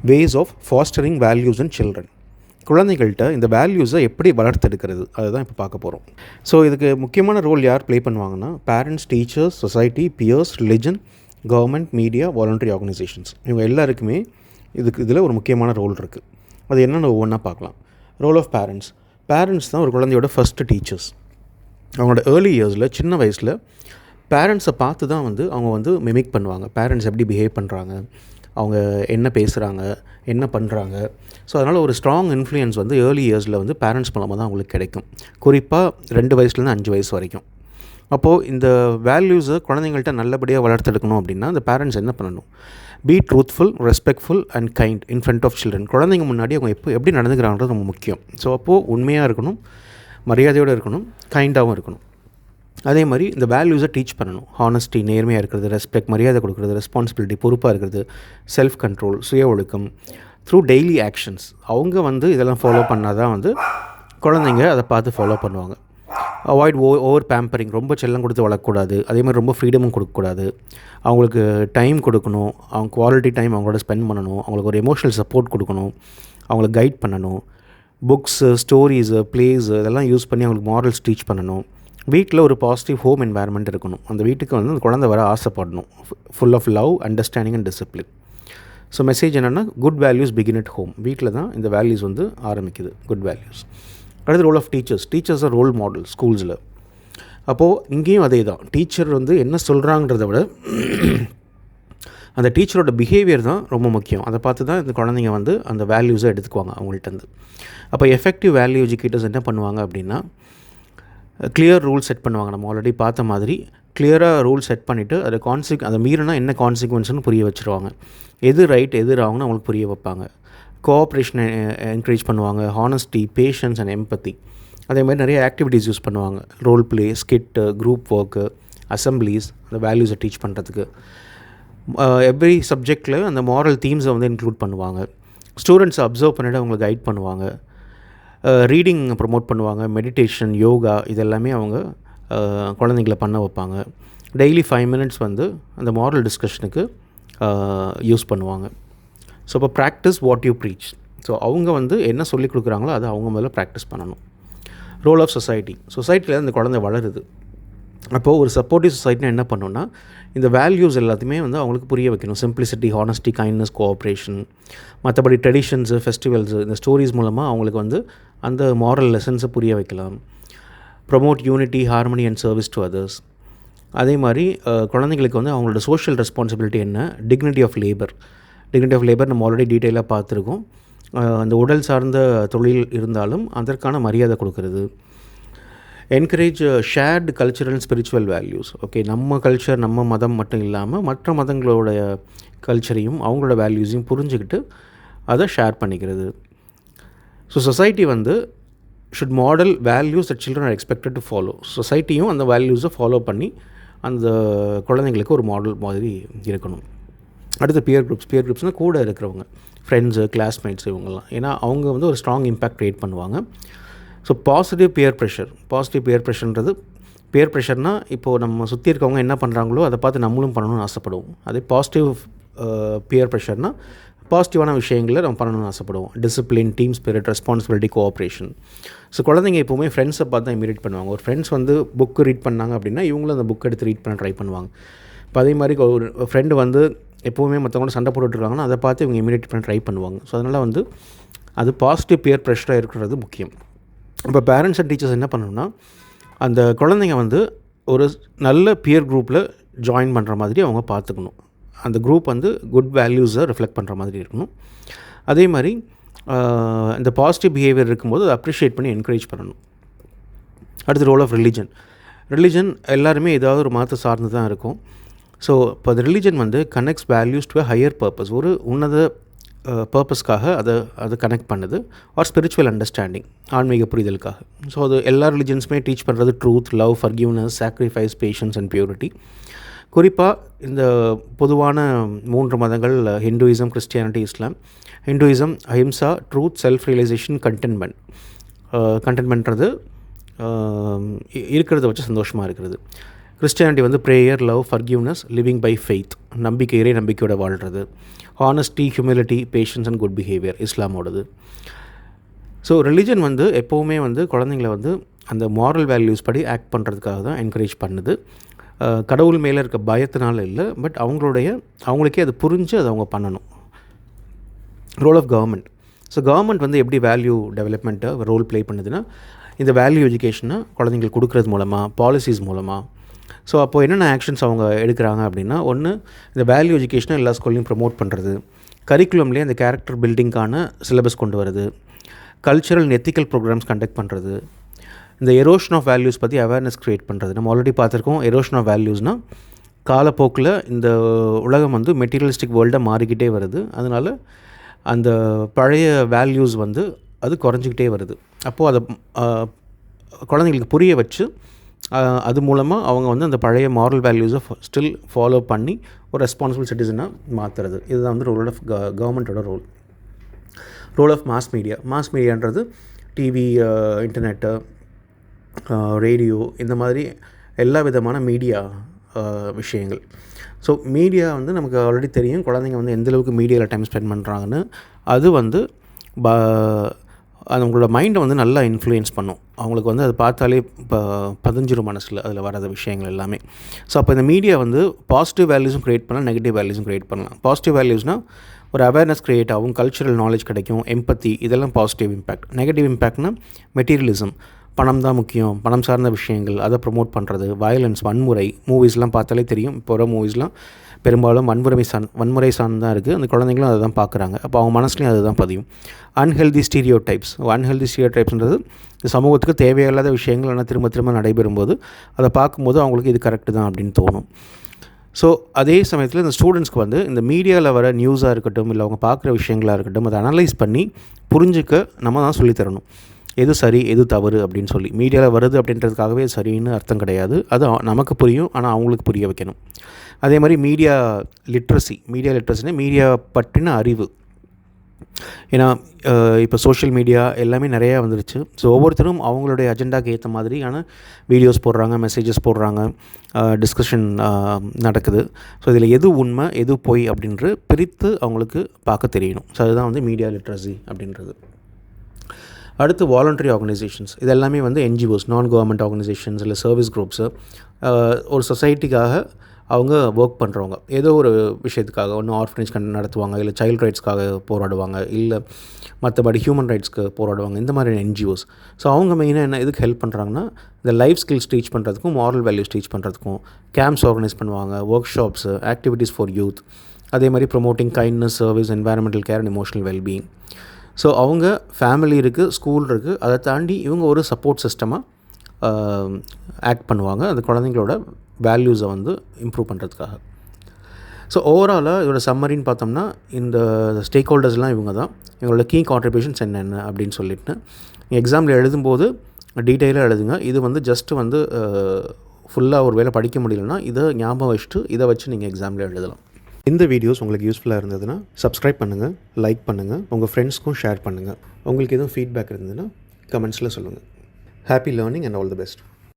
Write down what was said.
Ways of fostering values in children. குழந்தைகள்கிட்ட இந்த வேல்யூஸை எப்படி வளர்த்தெடுக்கிறது அதுதான் இப்போ பார்க்க போகிறோம். ஸோ இதுக்கு முக்கியமான ரோல் யார் ப்ளே பண்ணுவாங்கன்னா, parents, teachers, society, peers, religion, government, media, voluntary organisations, இவங்க எல்லாருக்குமே இதில் ஒரு முக்கியமான ரோல் இருக்குது. அது என்னென்னு ஒவ்வொன்றா பார்க்கலாம். Role of parents. பேரண்ட்ஸ் தான் ஒரு குழந்தையோட ஃபஸ்ட்டு டீச்சர்ஸ். அவங்களோட ஏர்லி இயர்ஸில், சின்ன வயசில் பேரண்ட்ஸை பார்த்து தான் அவங்க மிமிக் பண்ணுவாங்க. பேரண்ட்ஸ் எப்படி பிஹேவ் பண்ணுறாங்க, அவங்க என்ன பேசுகிறாங்க, என்ன பண்ணுறாங்க. ஸோ அதனால் ஒரு ஸ்ட்ராங் இன்ஃப்ளூயன்ஸ் ஏர்லி இயர்ஸில் பேரண்ட்ஸ் மூலமாக தான் அவங்களுக்கு கிடைக்கும். குறிப்பாக 2 வயசுலேருந்து 5 வயசு வரைக்கும். அப்போது இந்த வேல்யூஸை குழந்தைங்கள்ட்ட நல்லபடியாக வளர்த்தெடுக்கணும் அப்படின்னா அந்த பேரண்ட்ஸ் என்ன பண்ணணும்? Be truthful, respectful and kind in front of children. குழந்தைங்க முன்னாடி அவங்க எப்படி நடந்துக்கிறாங்கிறது ரொம்ப முக்கியம். ஸோ அப்போது உண்மையாக இருக்கணும், மரியாதையோடு இருக்கணும், கைண்டாகவும் இருக்கணும். அதே மாதிரி இந்த வேல்யூஸை டீச் பண்ணணும். ஹானஸ்டி, நேர்மையாக இருக்கிறது, ரெஸ்பெக்ட், மரியாதை கொடுக்குறது, ரெஸ்பான்சிபிலிட்டி, பொறுப்பாக இருக்கிறது, செல்ஃப் கண்ட்ரோல், சுய ஒழுக்கம், த்ரூ டெய்லி ஆக்ஷன்ஸ். அவங்க இதெல்லாம் ஃபாலோ பண்ணால் தான் குழந்தைங்க அதை பார்த்து ஃபாலோ பண்ணுவாங்க. Avoid over pampering. ரொம்ப செல்லம் கொடுத்து வளர்க்கக்கூடாது. அதே மாதிரி ரொம்ப ஃப்ரீடமும் கொடுக்கக்கூடாது. அவங்களுக்கு டைம் கொடுக்கணும். அவங்க குவாலிட்டி டைம் அவங்களோட ஸ்பெண்ட் பண்ணணும். அவங்களுக்கு ஒரு எமோஷனல் சப்போர்ட் கொடுக்கணும். அவங்கள கைட் பண்ணணும். புக்ஸு, ஸ்டோரிஸு, ப்ளேஸு இதெல்லாம் யூஸ் பண்ணி அவங்களுக்கு மாரல்ஸ் டீச் பண்ணணும். வீட்டில் ஒரு பாசிட்டிவ் ஹோம் என்வாயர்மெண்ட் இருக்கணும். அந்த வீட்டுக்கு அந்த குழந்தை வர ஆசைப்படணும். Full of love, understanding and discipline. So message என்னென்னா, good values begin at home. வீட்டில் தான் இந்த வேல்யூஸ் ஆரம்பிக்குது, குட் வேல்யூஸ். அடுத்த role of teachers. Teachers are role model ஸ்கூல்ஸில். அப்போது இங்கேயும் அதே தான். டீச்சர் என்ன சொல்கிறாங்கிறத விட அந்த டீச்சரோட பிஹேவியர் தான் ரொம்ப முக்கியம். அதை பார்த்து தான் இந்த குழந்தைங்க அந்த வேல்யூஸை எடுத்துக்குவாங்க அவங்கள்ட்டேருந்து. அப்போ எஃபெக்டிவ் வேல்யூ எஜுகேட்டர்ஸ் என்ன பண்ணுவாங்க அப்படின்னா, கிளியர் ரூல் செட் பண்ணுவாங்க. நம்ம ஆல்ரெடி பார்த்த மாதிரி கிளியராக ரூல் செட் பண்ணிவிட்டு அதை மீறினா என்ன கான்சிக்வன்ஸ்னு புரிய வச்சுருவாங்க. எது ரைட், எது ராங்னு அவங்களுக்கு புரிய வைப்பாங்க. கோஆப்ரேஷனை என்கரேஜ் பண்ணுவாங்க. Honesty, patience and empathy. அதே மாதிரி நிறைய ஆக்டிவிட்டீஸ் யூஸ் பண்ணுவாங்க. Role play, skit, group work, assemblies, அந்த வேல்யூஸை டீச் பண்ணுறதுக்கு. எவ்ரி சப்ஜெக்டில் அந்த மாரல் தீம்ஸை இன்க்ளூட் பண்ணுவாங்க. ஸ்டூடெண்ட்ஸை அப்சர்வ் பண்ணிவிட்டு அவங்களை கைட் பண்ணுவாங்க. ரீடிங் ப்ரொமோட் பண்ணுவாங்க. மெடிடேஷன், யோகா இதெல்லாமே அவங்க குழந்தைங்கள பண்ண வைப்பாங்க. டெய்லி 5 மினிட்ஸ் அந்த மாரல் டிஸ்கஷனுக்கு யூஸ் பண்ணுவாங்க. ஸோ இப்போ practice what you preach. So அவங்க என்ன சொல்லிக் கொடுக்குறாங்களோ அதை அவங்க முதல்ல ப்ராக்டிஸ் பண்ணணும். Role of society. சொசைட்டியில் அந்த குழந்தை வளருது. அப்போது ஒரு சப்போர்ட்டிவ் சொசைட்டினா என்ன பண்ணணும்னா, இந்த வேல்யூஸ் எல்லாத்தையுமே அவங்களுக்கு புரிய வைக்கணும். Simplicity, honesty, kindness, cooperation. மற்றபடி ட்ரெடிஷன்ஸு, ஃபெஸ்டிவல்ஸு, இந்த ஸ்டோரிஸ் மூலமாக அவங்களுக்கு அந்த மாரல் லெசன்ஸை புரிய வைக்கலாம். Promote unity, harmony and service to others. அதே மாதிரி குழந்தைங்களுக்கு அவங்களோட சோஷியல் ரெஸ்பான்சிபிலிட்டி என்ன, dignity of labour. Dignity of labour நம்ம ஆல்ரெடி டீட்டெயிலாக பார்த்துருக்கோம். அந்த உடல் சார்ந்த தொழில் இருந்தாலும் அதற்கான மரியாதை கொடுக்கறது. Encourage shared cultural and spiritual values. Okay, நம்ம கல்ச்சர், நம்ம மதம் மட்டும் இல்லாமல் மற்ற மதங்களோடைய கல்ச்சரையும் அவங்களோட வேல்யூஸையும் புரிஞ்சுக்கிட்டு அதை ஷேர் பண்ணிக்கிறது. So society should model values that children are expected to follow. சொசைட்டியும் அந்த வேல்யூஸை ஃபாலோ பண்ணி அந்த குழந்தைங்களுக்கு ஒரு மாடல் மாதிரி இருக்கணும். அடுத்து பியர் குரூப்ஸ். பியர் குரூப்ஸ்னால் கூட இருக்கிறவங்க, ஃப்ரெண்ட்ஸு, கிளாஸ்மேட்ஸ், இவங்கெல்லாம். ஏன்னா அவங்க ஒரு ஸ்ட்ராங் இம்பேக்ட் க்ரியேட் பண்ணுவாங்க. So positive peer pressure. Positive peer ப்ரெஷர்ன்றது, பியர் ப்ரெஷர்னால் இப்போது நம்ம சுற்றி இருக்கவங்க என்ன பண்ணுறாங்களோ அதை பார்த்து நம்மளும் பண்ணணும்னு ஆசைப்படுவோம். அதே பாசிட்டிவ் பியர் ப்ரெஷர்னால் பாசிட்டிவான விஷயங்களை நம்ம பண்ணணும்னு ஆசைப்படுவோம். Discipline, team spirit, responsibility, cooperation. So குழந்தைங்க எப்போவுமே ஃப்ரெண்ட்ஸை பார்த்து தான் இமிடேட் பண்ணுவாங்க. ஒரு ஃப்ரெண்ட்ஸ் புக்கு ரீட் பண்ணாங்க அப்படின்னா இவங்களும் அந்த புக் எடுத்து ரீட் பண்ண ட்ரை பண்ணுவாங்க. இப்போ அதே மாதிரி ஒரு ஃப்ரெண்டு எப்போவுமே மற்றவங்களோட சண்டை போட்டுட்ருக்காங்கன்னா அதை பார்த்து இவங்க இமிடேட் பண்ண ட்ரை பண்ணுவாங்க. ஸோ அதனால் அது பாசிட்டிவ் பியர் ப்ரெஷராக இருக்கிறது முக்கியம். இப்போ பேரண்ட்ஸ் அண்ட் டீச்சர்ஸ் என்ன பண்ணணும்னா, அந்த குழந்தைங்க ஒரு நல்ல பியர் குரூப்பில் ஜாயின் பண்ணுற மாதிரி அவங்க பார்த்துக்கணும். அந்த குரூப் குட் வேல்யூஸை ரிஃப்ளெக்ட் பண்ணுற மாதிரி இருக்கணும். அதே மாதிரி இந்த பாசிட்டிவ் பிஹேவியர் இருக்கும்போது அதை அப்ரிஷியேட் பண்ணி என்கரேஜ் பண்ணணும். அடுத்து ரோல் ஆஃப் ரிலிஜன். ரிலிஜன் எல்லாருமே ஏதாவது ஒரு மதத்தை சார்ந்து தான் இருக்கும். ஸோ இப்போ அந்த religion connects values to a higher purpose. ஒரு உன்னத பர்பஸ்க்காக அதை கனெக்ட் பண்ணுது. ஆர் ஸ்பிரிச்சுவல் அண்டர்ஸ்டாண்டிங், ஆன்மீக புரிதலுக்காக. ஸோ அது எல்லா ரிலிஜன்ஸுமே டீச் பண்ணுறது truth, love, forgiveness, sacrifice, patience and purity. குறிப்பாக இந்த பொதுவான 3 மதங்கள் Hinduism, Christianity, Islam. Hinduism ahimsa, truth, self realisation, contentment. கண்டென்ட்மெண்ட்றது இருக்கிறத வச்சு சந்தோஷமாக இருக்கிறது. கிறிஸ்டியானிட்டி வந்து prayer, love, forgiveness, living by faith, நம்பிக்கை, நம்பிக்கையோட வாழ்கிறது. Honesty, humility, patience and good behaviour இஸ்லாமோடது. ஸோ ரிலிஜன் வந்து எப்போவுமே வந்து குழந்தைங்கள வந்து அந்த மாரல் வேல்யூஸ் படி ஆக்ட் பண்ணுறதுக்காக தான் என்கரேஜ் பண்ணுது. கடவுள் மேலே இருக்க பயத்தினால இல்லை, பட் அவங்களுக்கே அது புரிஞ்சு அதை அவங்க பண்ணணும். Role of government. So government வந்து எப்படி வேல்யூ டெவலப்மெண்ட்டை ரோல் ப்ளே பண்ணுதுன்னா, இந்த வேல்யூ எஜுகேஷனை குழந்தைங்களுக்கு கொடுக்குறது மூலமாக, பாலிசிஸ் மூலமாக. ஸோ அப்போது என்னென்ன ஆக்ஷன்ஸ் அவங்க எடுக்கிறாங்க அப்படின்னா, ஒன்று இந்த வேல்யூ எஜுகேஷனை எல்லா ஸ்கூல்லையும் ப்ரமோட் பண்ணுறது, கரிக்குலம்லேயே அந்த கேரக்டர் பில்டிங்கான சிலபஸ் கொண்டு வருது, cultural and ethical programmes conduct பண்ணுறது, இந்த எரோஷன் ஆஃப் வேல்யூஸ் பற்றி அவேர்னஸ் க்ரியேட் பண்ணுறது. நம்ம ஆல்ரெடி பார்த்துருக்கோம், எரோஷன் ஆஃப் வேல்யூஸ்னால் காலப்போக்கில் இந்த உலகம் வந்து மெட்டீரியலிஸ்டிக் வேர்ல்டாக மாறிக்கிட்டே வருது. அதனால் அந்த பழைய வேல்யூஸ் வந்து அது குறைஞ்சிக்கிட்டே வருது. அப்போது அதை குழந்தைங்களுக்கு புரிய வச்சு அது மூலமாக அவங்க வந்து அந்த பழைய மாரல் வேல்யூஸை ஸ்டில் ஃபாலோ பண்ணி ஒரு ரெஸ்பான்சிபிள் சிட்டிசனாக மாற்றுறது. இதுதான் வந்து ரோல் ஆஃப் கவர்மெண்ட்டோட ரோல். Role of mass media. Mass மீடியான்றது டிவி, இன்டர்நெட்டு, ரேடியோ, இந்த மாதிரி எல்லா விதமான மீடியா விஷயங்கள். ஸோ மீடியா வந்து நமக்கு ஆல்ரெடி தெரியும், குழந்தைங்க வந்து எந்தளவுக்கு மீடியாவில் டைம் ஸ்பெண்ட் பண்ணுறாங்கன்னு. அது வந்து அவங்களோட மைண்டை வந்து நல்லா இன்ஃப்ளூயன்ஸ் பண்ணும். அவங்களுக்கு வந்து அதை பார்த்தாலே இப்போ பதிஞ்சிரும் மனசில் அதில் வராத விஷயங்கள் எல்லாமே. ஸோ அப்போ இந்த மீடியா வந்து பாசிட்டிவ் வேல்யூஸும் க்ரியேட் பண்ணலாம், நெகட்டிவ் வேல்யூஸும் க்ரியேட் பண்ணலாம். பாசிட்டிவ் வேல்யூஸ்னால் ஒரு அவேர்னஸ் க்ரியேட் ஆகும், கல்ச்சுரல் நாலேஜ் கிடைக்கும், எம்பத்தி, இதெல்லாம் பாசிட்டிவ் இம்பேக்ட். நெகட்டிவ் இம்பேக்ட்னா மெட்டீரியலிசம், பணம் தான் முக்கியம், பணம் சார்ந்த விஷயங்கள் அதை ப்ரொமோட் பண்ணுறது, வயலன்ஸ், வன்முறை. மூவிஸ்லாம் பார்த்தாலே தெரியும், இப்போ வர மூவிஸ்லாம் பெரும்பாலும் வன்முறை சார்ந்து தான் இருக்குது. அந்த குழந்தைங்களும் அதை தான் பார்க்குறாங்க. அப்போ அவங்க மனசுலையும் அது தான் பதியும். அன்ஹெல்தி ஸ்டீரியோ டைப்ஸ்ன்றது சமூகத்துக்கு தேவையில்லாத விஷயங்கள் ஆனால் திரும்ப திரும்ப நடைபெறும்போது அதை பார்க்கும்போது அவங்களுக்கு இது கரெக்டு தான் அப்படின்னு தோணும். ஸோ அதே சமயத்தில் இந்த ஸ்டூடெண்ட்ஸ்க்கு வந்து இந்த மீடியாவில் வர நியூஸாக இருக்கட்டும், இல்லை அவங்க பார்க்குற விஷயங்களாக இருக்கட்டும், அதை அனலைஸ் பண்ணி புரிஞ்சுக்க நம்ம தான் சொல்லித்தரணும். எது சரி, எது தவறு அப்படின்னு சொல்லி. மீடியாவில் வருது அப்படின்றதுக்காகவே சரின்னு அர்த்தம் கிடையாது. அது நமக்கு புரியும், ஆனால் அவங்களுக்கு புரிய வைக்கணும். அதே மாதிரி மீடியா லிட்ரஸினா மீடியா பற்றின அறிவு. ஏன்னா இப்போ சோஷியல் மீடியா எல்லாமே நிறையா வந்துருச்சு. ஸோ ஒவ்வொருத்தரும் அவங்களுடைய அஜெண்டாக்கு ஏற்ற மாதிரியான வீடியோஸ் போடுறாங்க, மெசேஜஸ் போடுறாங்க, டிஸ்கஷன் நடக்குது. ஸோ இதில் எது உண்மை, எது பொய் அப்படின்ற பிரித்து அவங்களுக்கு பார்க்க தெரியணும். ஸோ அதுதான் வந்து மீடியா லிட்ரஸி அப்படின்றது. அடுத்து வாலண்டரி ஆர்கனைசேஷன்ஸ். இது எல்லாமே வந்து என்ஜிஓஸ், நான் கவர்மெண்ட் ஆர்கனைசேஷன்ஸ், இல்லை சர்வீஸ் குரூப்ஸு. ஒரு சொசைட்டிக்காக அவங்க ஒர்க் பண்ணுறவங்க, ஏதோ ஒரு விஷயத்துக்காக, ஒன்று ஆர்ஃபனேஜ் நடத்துவாங்க, இல்லை சைல்டு ரைட்ஸ்க்காக போராடுவாங்க, இல்லை மற்றபடி ஹியூமன் ரைட்ஸ்க்கு போராடுவாங்க, இந்த மாதிரியான என்ஜிஓஸ். ஸோ அவங்க மெயினாக எதுக்கு ஹெல்ப் பண்ணுறாங்கன்னா, இந்த லைஃப் ஸ்கில்ஸ் டீச் பண்ணுறதுக்கும், மாரல் வேல்யூஸ் டீச் பண்ணுறதுக்கும் கேம்ப்ஸ் ஆர்கனைஸ் பண்ணுவாங்க, work shops, activities for youth. அதே மாதிரி promoting kindness, service, environmental care and emotional wellbeing. So அவங்க ஃபேமிலி இருக்குது, ஸ்கூல் இருக்குது, அதை தாண்டி இவங்க ஒரு சப்போர்ட் சிஸ்டமாக ஆக்ட் பண்ணுவாங்க, அந்த குழந்தைங்களோட வேல்யூஸை வந்து இம்ப்ரூவ் பண்ணுறதுக்காக. ஸோ ஓவராலாக இதோட சம்மரின்னு பார்த்தோம்னா, இந்த ஸ்டேக் ஹோல்டர்ஸ்லாம் இவங்க தான், இவங்களோட கீ கான்ட்ரிபியூஷன்ஸ் என்னென்ன அப்படின்னு சொல்லிட்டு எக்ஸாமில் எழுதும்போது டீட்டெயிலாக எழுதுங்க. இது வந்து ஜஸ்ட்டு வந்து ஃபுல்லாக ஒரு வேளை படிக்க முடியலன்னா இதை ஞாபகம் வச்சுட்டு இதை வச்சு நீங்கள் எக்ஸாமில் எழுதலாம். இந்த வீடியோஸ் உங்களுக்கு யூஸ்ஃபுல்லாக இருந்ததுன்னா சப்ஸ்கிரைப் பண்ணுங்கள், லைக் பண்ணுங்கள், உங்கள் ஃப்ரெண்ட்ஸ்க்கும் ஷேர் பண்ணுங்கள். உங்களுக்கு எதுவும் ஃபீட்பேக் இருந்ததுன்னா கமெண்ட்ஸில் சொல்லுங்கள். Happy learning and all the best.